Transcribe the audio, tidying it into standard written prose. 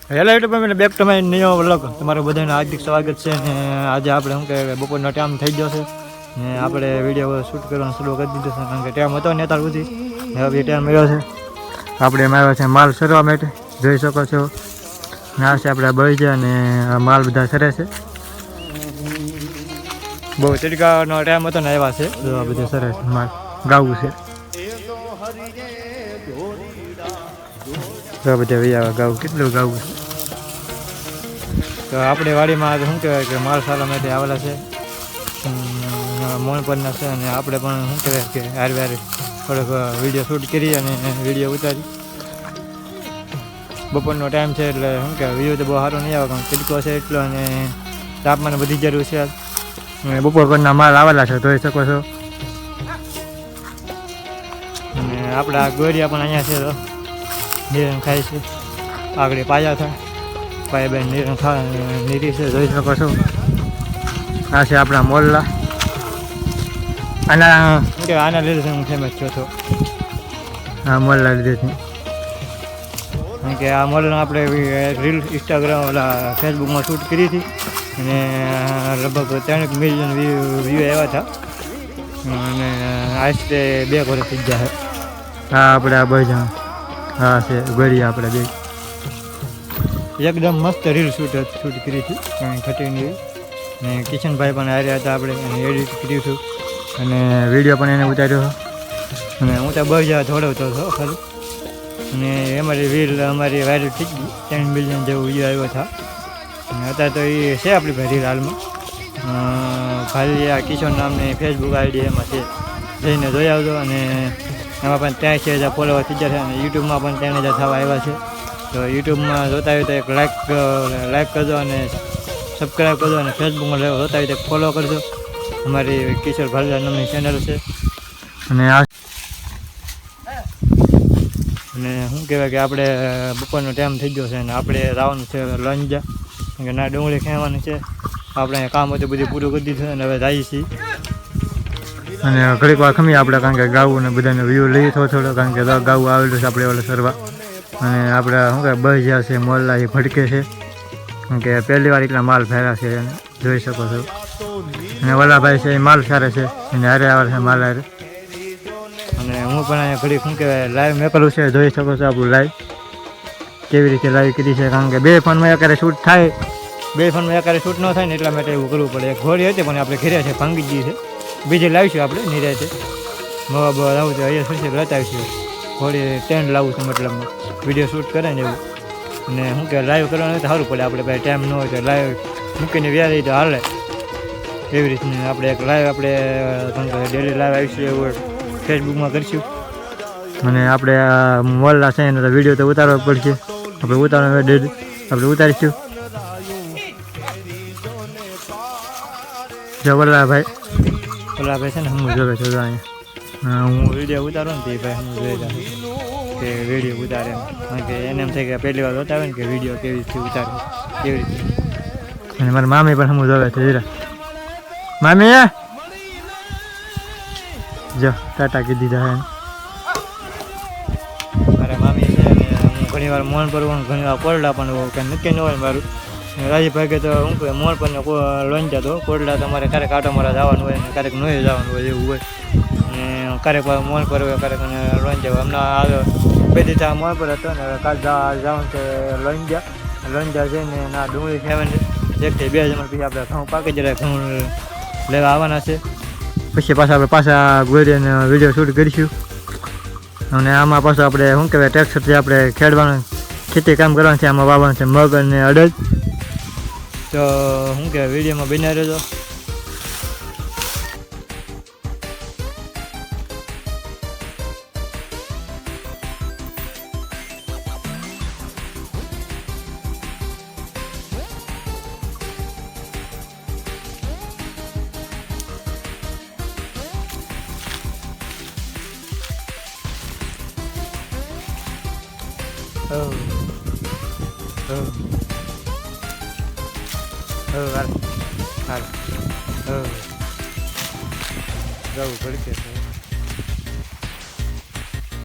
Hello YouTube family, back to my new vlog. તમારું બધાનું હાર્દિક સ્વાગત છે. ને આજે આપણે શું કે બપોરનો ટાઈમ થઈ ગયો છે ને આપણે વિડીયો શૂટ કરવાનું શરૂ કરી દીધું છે, કારણ કે ટાઈમ હતો ને અત્યાર સુધી ને હવે ટાઈમ મળ્યો છે. આપણે એમાં આવ્યા છે માલ સરવા માટે, જોઈ શકો છો. ના છે આપણે બળી અને માલ બધા સરે છે. બહુ તડકાનો ટાઈમ હતો ને આવ્યા છે તો આ બધા સરે છે માલ ગાવું છે. તો બધા વૈયા ગાવું કેટલું ગાવું છે. તો આપણે વાડીમાં શું કહેવાય કે માલ સારા માટે આવેલા છે, મોનપરના છે. અને આપણે પણ શું કહેવાય કે હાર થોડોક વિડીયો શૂટ કરી અને વિડીયો ઉતારી. બપોરનો ટાઈમ છે એટલે શું કહેવાય વ્યૂ તો બહુ સારો નહીં આવે, કારણ તડકો છે એટલો અને તાપમાન બધી જરૂર છે. અને બપોર પરના માલ આવેલા છે, જોઈ શકો છો. અને આપણા ગોરિયા પણ અહીંયા છે તો નિરણ ખાય છે. આગળ પાયા થાય પાયા બેન નિરણ નીરી છે, જોઈ શકો છો. આ છે આપણા મોલ્લા. આના લીધે હું ફેમસ થયો હતો, આ મોલ્લા લીધેથી. કારણ કે આ મોલ્લા આપણે રીલ ઇન્સ્ટાગ્રામ ઓલા ફેસબુકમાં શૂટ કરી હતી અને લગભગ 3 મિલિયન વ્યૂ આવ્યા હતા. અને આશરે 2 વર્ષ થઈ ગયા છે. હા આપણે આ બધા હા છે ગોરિયા આપણે બે એકદમ મસ્ત રીલ શૂટ કરી હતી, ખટીની. અને કિશનભાઈ પણ આવ્યા હતા, આપણે એને એડિટ કર્યું હતું અને વિડીયો પણ એને ઉતાર્યો. અને હું તો બહુ થોડવતો હતો ખાલી. અને અમારી રીલ અમારી વાયરલ થઈ ગઈ, 3 મિલિયન જેવું વ્યૂ આવ્યો હતા. અને અત્યારે તો એ છે આપણી ભાઈ રીલ હાલમાં. ખાલી આ કિશોર નામની ફેસબુક આઈડી એમાં છે, જઈને જોઈ આવજો. અને એમાં પણ 83,000 ફોલોવર થઈ ગયા છે. અને યુટ્યુબમાં પણ 3,000 થવા આવ્યા છે. તો યુટ્યુબમાં જોતા હોય તો એક લાઈક કરજો અને સબસ્ક્રાઈબ કરજો. અને ફેસબુકમાં જોતા હોય તો ફોલો કરજો. અમારી કિશોર ભાલદાર નામની ચેનલ છે. અને શું કહેવાય કે આપણે બપોરનો ટાઈમ થઈ ગયો છે અને આપણે જવાનું છે લંજા, કે ના ડુંગળી ખાવાનું છે. આપણે કામ હતું બધું પૂરું કરી દીધું અને હવે જઈએ છીએ. અને ઘડીક વાર ખમીએ આપણે, કારણ કે ગાવું ને બધાને વ્યૂ લઈએ થોડો, કારણ કે ગાવું આવેલું છે આપણે ઓલે સરવા. અને આપણે શું કહે બસ જ્યાં છે મોલ્લા એ ભડકે છે, કારણ કે પહેલી વાર એટલા માલ ફેર્યા છે એને જોઈ શકો છો. અને વલ્લાભાઈ છે એ માલ સારે છે, એને હારે આવે છે માલ હારે. અને હું પણ અહીંયા ઘડીક શું કહેવાય લાઈવ મેકેલું છે, જોઈ શકો છો આપણું લાઈવ કેવી રીતે લાઈવ કરી છે. કારણ કે 2 ફોનમાં એકારે શૂટ થાય, 2 ફોનમાં એકારે શૂટ ન થાય ને એટલા માટે એવું કરવું પડે. એક ઘોડી હતી પણ આપણે ઘેર્યા છે, ભાંગી ગઈ છે. બીજી લાવીશું આપણે નિરાતે મવા બવા લાવું છે, અહીંયા સુધી બતાવીશું. ઘોડી ટેન્ટ લાવું છે, મતલબમાં વિડીયો શૂટ કરે ને એવું. અને શું કે લાઈવ કરવાનું હોય તો સારું પડે, આપણે પાસે ટાઈમ ન હોય તો લાઈવ મૂકીને વ્યારી તો હાલે. એવી રીતની આપણે એક લાઈવ આપણે ડેલી લાઈવ આવીશું એવું ફેસબુકમાં કરીશું. અને આપણે આ મોલ્લા છે એને તો વિડીયો તો ઉતારવો પડશે, આપણે ઉતારવા ડેલી આપણે ઉતારીશું. જો વલ્લાભાઈ છે ને હું જોવે છો અહીંયા હું વિડીયો ઉતારો ને તે ભાઈ હું જોઈ રહ્યો કે વિડીયો ઉતારે એમ. કારણ કે એને એમ થાય કે પહેલી વાર બતાવે ને કે વિડીયો કેવી રીતે ઉતારે કેવી રીતે. અને મારા મામી પણ હું જોવે છે હીરા. મામી જો ટાટા કીધી જાય. મારા મામી છે અને હું ઘણી વાર મોન પરવાનું ઘણી વાર કોરડા પણ કંઈ નક્કી ન હોય મારું. રાજીભાઈ કે તો હું કહે મોર પર લોન જતો કોરડા તમારે ક્યારેક આટો મારા જવાનું હોય ને ક્યારેક નોય જવાનું હોય એવું હોય. અને ક્યારેક મોર પર હોય ક્યારેક લોન જવા. હમણાં આ 2 દિવસ મોર પર હતો ને કાલ જવાનું છે લોંજા જઈને ના ડુંગળી ખાવાની છે. 1 થી 2 જમણ પછી આપણે ઘઉં પાકી જરાય ઘઉં લેવા આવવાના છે. પછી પાછા ગોરીને વિડીયો શૂટ કરીશું. અને આમાં પાછું આપણે શું કહેવાય ટ્રેક્ટરથી આપણે ખેડવાનું ખેતી કામ કરવાનું છે. આમાં વાવવાનું છે મગ અને અડદ. તો શું કહેવાય વિડીયોમાં બન્યા રહેજો. હાલ જવું પડશે.